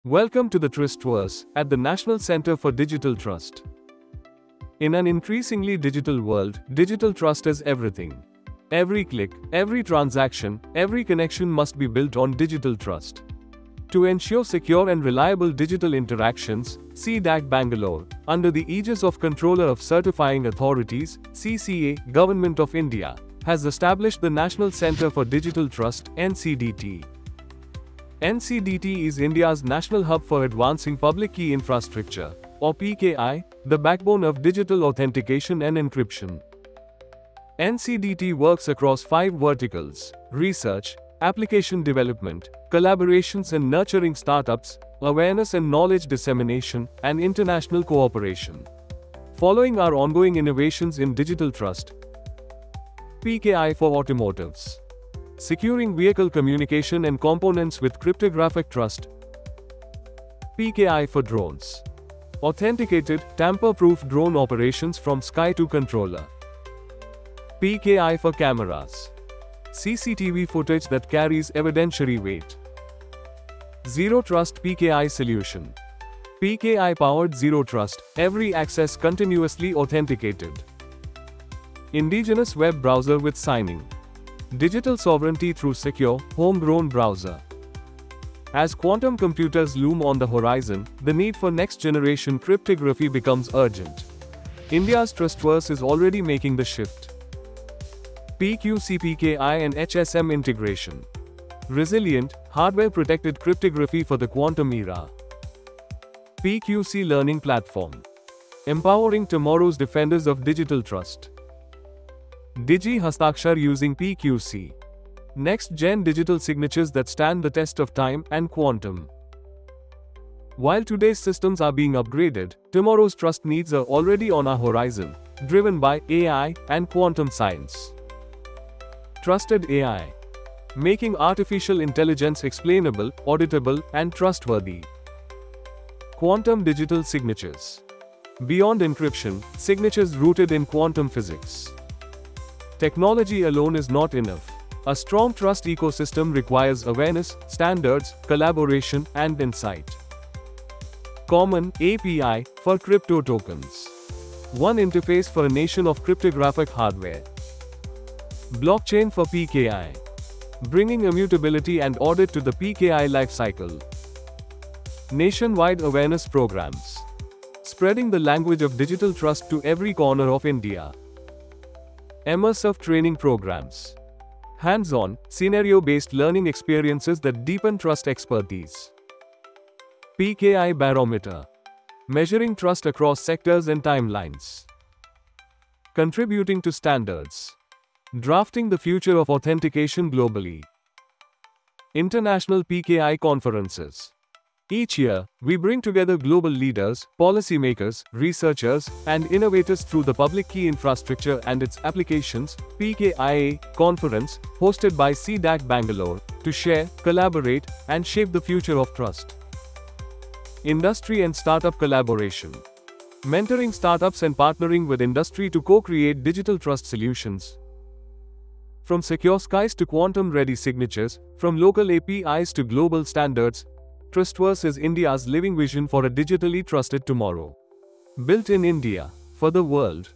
Welcome to the Trustverse at the National Center for Digital Trust. In an increasingly digital world, digital trust is everything. Every click, every transaction, every connection must be built on digital trust. To ensure secure and reliable digital interactions, CDAC Bangalore, under the aegis of Controller of Certifying Authorities, CCA, Government of India, has established the National Center for Digital Trust, NCDT. NCDT is India's national hub for advancing public key infrastructure, or PKI, the backbone of digital authentication and encryption. NCDT works across 5 verticals: research, application development, collaborations and nurturing startups, awareness and knowledge dissemination, and international cooperation. Following our ongoing innovations in digital trust, PKI for automotives, securing vehicle communication and components with cryptographic trust. PKI for drones, authenticated, tamper-proof drone operations from sky to controller. PKI for cameras, CCTV footage that carries evidentiary weight. Zero Trust PKI solution, PKI-powered Zero Trust, every access continuously authenticated. Indigenous web browser with signing, digital sovereignty through secure, homegrown browser. As quantum computers loom on the horizon, the need for next-generation cryptography becomes urgent. India's Trustverse is already making the shift. PQC PKI and HSM integration, resilient, hardware-protected cryptography for the quantum era. PQC Learning Platform, empowering tomorrow's defenders of digital trust. Digi Hastakshar using PQC, next-gen digital signatures that stand the test of time and quantum. While today's systems are being upgraded, tomorrow's trust needs are already on our horizon, driven by AI and quantum science. Trusted AI, making artificial intelligence explainable, auditable, and trustworthy. Quantum digital signatures, beyond encryption, signatures rooted in quantum physics. Technology alone is not enough. A strong trust ecosystem requires awareness, standards, collaboration, and insight. Common API for crypto tokens, one interface for a nation of cryptographic hardware. Blockchain for PKI, bringing immutability and audit to the PKI lifecycle. Nationwide awareness programs, spreading the language of digital trust to every corner of India. Immersive training programs, hands-on, scenario-based learning experiences that deepen trust expertise. PKI Barometer, measuring trust across sectors and timelines. Contributing to standards, drafting the future of authentication globally. International PKI conferences. Each year, we bring together global leaders, policymakers, researchers, and innovators through the Public Key Infrastructure and its Applications (PKIA) conference, hosted by CDAC Bangalore, to share, collaborate, and shape the future of trust. Industry and startup collaboration, mentoring startups and partnering with industry to co-create digital trust solutions. From secure skies to quantum-ready signatures, from local APIs to global standards, Trustverse is India's living vision for a digitally trusted tomorrow. Built in India, for the world.